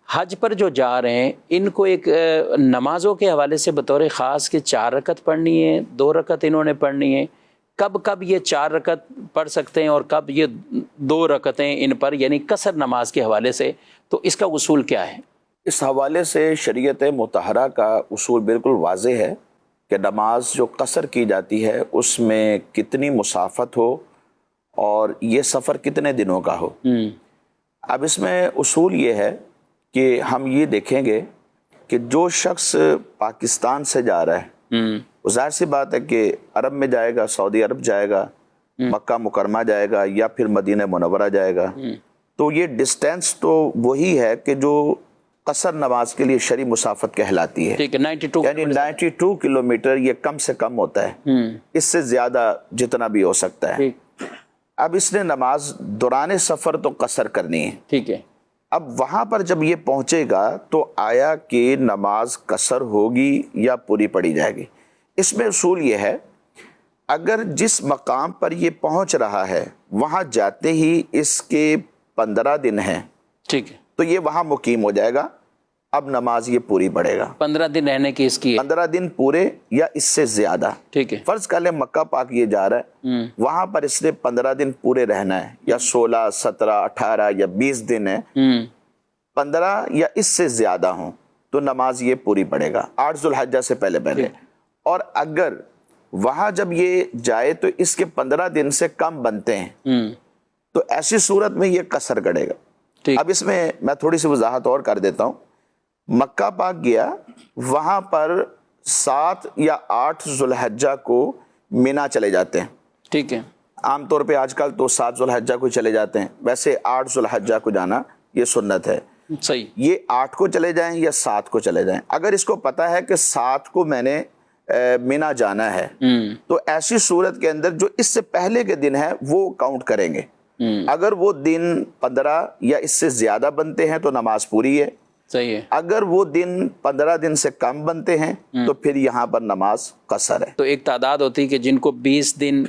حج پر جو جا رہے ہیں ان کو ایک نمازوں کے حوالے سے بطور خاص کہ 4 رکعت پڑھنی ہے، 2 رکعت انہوں نے پڑھنی ہے، کب کب یہ 4 رکعت پڑھ سکتے ہیں اور کب یہ 2 رکعتیں ان پر، یعنی قصر نماز کے حوالے سے، تو اس کا اصول کیا ہے؟ اس حوالے سے شریعت مطہرہ کا اصول بالکل واضح ہے کہ نماز جو قصر کی جاتی ہے اس میں کتنی مسافت ہو اور یہ سفر کتنے دنوں کا ہو۔ اب اس میں اصول یہ ہے کہ ہم یہ دیکھیں گے کہ جو شخص پاکستان سے جا رہا ہے وہ ظاہر سی بات ہے کہ عرب میں جائے گا، سعودی عرب جائے گا، مکہ مکرمہ جائے گا یا پھر مدینہ منورہ جائے گا، تو یہ ڈسٹینس تو وہی ہے کہ جو قصر نماز کے لیے شرعی مسافت کہلاتی ہے، یعنی 92 کلومیٹر یہ کم سے کم ہوتا ہے، اس سے زیادہ جتنا بھی ہو سکتا ہے۔ اب اس نے نماز دوران سفر تو قصر کرنی ہے، ٹھیک ہے۔ اب وہاں پر جب یہ پہنچے گا تو آیا کہ نماز قصر ہوگی یا پوری پڑھی جائے گی؟ اس میں اصول یہ ہے اگر جس مقام پر یہ پہنچ رہا ہے وہاں جاتے ہی اس کے 15 دن ہیں، ٹھیک ہے، تو یہ وہاں مقیم ہو جائے گا، اب نماز یہ پوری پڑھے گا۔ 15 دن رہنے کی اس کی 15 دن پورے یا اس سے زیادہ، ٹھیک ہے۔ فرض کر لیں مکہ پاک یہ جا رہا ہے، وہاں پر اس نے 15 دن پورے رہنا ہے، یا 16 17 18 یا 20 دن ہے، 15 یا اس سے زیادہ ہوں تو نماز یہ پوری پڑے گا 8 ذو الحجہ سے پہلے پہلے۔ اور اگر وہاں جب یہ جائے تو اس کے 15 دن سے کم بنتے ہیں تو ایسی صورت میں یہ قصر کرے گا۔ اب اس میں میں تھوڑی سی وضاحت اور کر دیتا ہوں۔ مکہ پاک گیا، وہاں پر 7 یا 8 ذو الحجہ کو مینا چلے جاتے ہیں، ٹھیک ہے۔ عام طور پہ آج کل تو 7 ذو الحجہ کو چلے جاتے ہیں، ویسے 8 ذو الحجہ کو جانا یہ سنت ہے، صحیح۔ یہ 8 کو چلے جائیں یا 7 کو چلے جائیں، اگر اس کو پتا ہے کہ 7 کو میں نے مینا جانا ہے تو ایسی صورت کے اندر جو اس سے پہلے کے دن ہے وہ کاؤنٹ کریں گے، اگر وہ دن 15 یا اس سے زیادہ بنتے ہیں تو نماز پوری ہے، صحیح ہے۔ اگر وہ دن 15 دن سے کم بنتے ہیں تو پھر یہاں پر نماز قصر ہے۔ تو ایک تعداد ہوتی ہے کہ جن کو 20 دن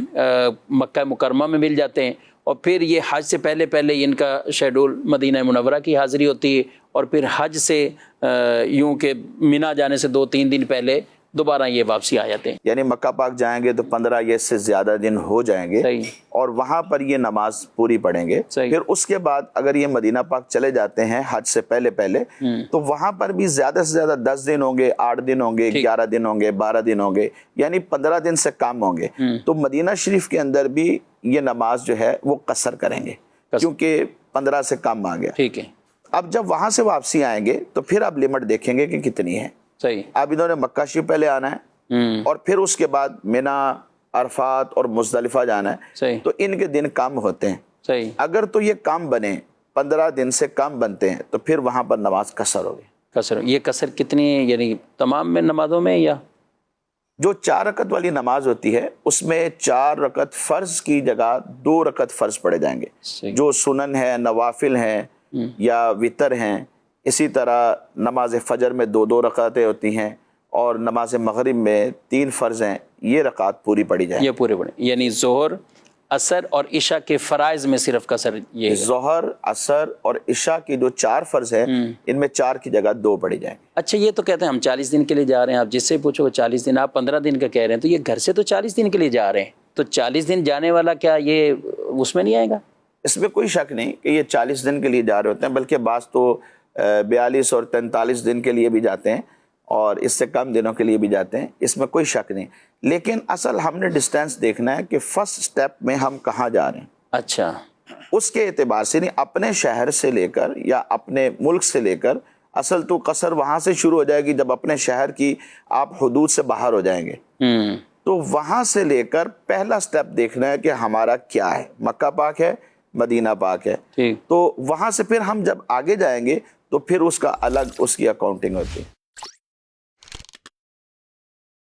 مکہ مکرمہ میں مل جاتے ہیں اور پھر یہ حج سے پہلے پہلے ان کا شیڈول مدینہ منورہ کی حاضری ہوتی ہے، اور پھر حج سے یوں کہ مینا جانے سے 2-3 دن پہلے دوبارہ یہ واپسی آ جاتے ہیں، یعنی مکہ پاک جائیں گے تو 15 یا اس سے زیادہ دن ہو جائیں گے، اور وہاں پر یہ نماز پوری پڑھیں گے۔ پھر اس کے بعد اگر یہ مدینہ پاک چلے جاتے ہیں حج سے پہلے پہلے تو وہاں پر بھی زیادہ سے زیادہ 10 دن ہوں گے، 8 دن ہوں گے، 11 دن ہوں گے، 12 دن ہوں گے، یعنی 15 دن سے کم ہوں گے، تو مدینہ شریف کے اندر بھی یہ نماز جو ہے وہ قصر کریں گے کیونکہ 15 سے کم آ گیا، ٹھیک ہے۔ اب جب وہاں سے واپسی آئیں گے تو پھر آپ لمٹ دیکھیں گے کہ کتنی ہے، صحیح۔ اب انہوں نے مکہ شریف پہلے آنا ہے اور پھر اس کے بعد مینا، عرفات اور مزدلفہ جانا ہے، صحیح، تو ان کے دن کم ہوتے ہیں، صحیح۔ اگر تو یہ کم بنے، 15 دن سے کم بنتے ہیں تو پھر وہاں پر نماز قصر ہوگی۔ قصر، یہ قصر کتنی، یعنی تمام میں نمازوں میں، یا جو 4 رکعت والی نماز ہوتی ہے اس میں 4 رکعت فرض کی جگہ 2 رکعت فرض پڑے جائیں گے، جو سنن ہے، نوافل ہیں یا وتر ہیں، اسی طرح نماز فجر میں 2 رکعتیں ہوتی ہیں، اور نماز مغرب میں 3 فرض ہیں، یہ رکعت پوری پڑی جائے، یہ پورے پڑے، یعنی ظہر، عصر اور عشاء کے فرائض میں صرف قصر یہ ہے۔ ظہر، عصر اور عشاء کی جو 4 فرض ہیں ان میں 4 کی جگہ 2 پڑی جائیں۔ اچھا، یہ تو کہتے ہیں ہم 40 دن کے لیے جا رہے ہیں، آپ جس سے پوچھو 40 دن، آپ 15 دن کا کہہ رہے ہیں، تو یہ گھر سے تو 40 دن کے لیے جا رہے ہیں، تو 40 دن جانے والا کیا یہ اس میں نہیں آئے گا؟ اس میں کوئی شک نہیں کہ یہ 40 دن کے لیے جا رہے ہوتے ہیں، بلکہ بعض تو 42 اور 43 دن کے لیے بھی جاتے ہیں اور اس سے کم دنوں کے لیے بھی جاتے ہیں، اس میں کوئی شک نہیں، لیکن اصل ہم نے ڈسٹینس دیکھنا ہے کہ فرسٹ سٹیپ میں ہم کہاں جا رہے ہیں۔ اچھا، اس کے اعتبار سے نہیں، اپنے شہر سے لے کر یا اپنے ملک سے لے کر، اصل تو قصر وہاں سے شروع ہو جائے گی جب اپنے شہر کی آپ حدود سے باہر ہو جائیں گے، تو وہاں سے لے کر پہلا سٹیپ دیکھنا ہے کہ ہمارا کیا ہے، مکہ پاک ہے، مدینہ پاک ہے، تو وہاں سے پھر ہم جب آگے جائیں گے تو پھر اس کا الگ اس کی اکاؤنٹنگ ہوتی ہے۔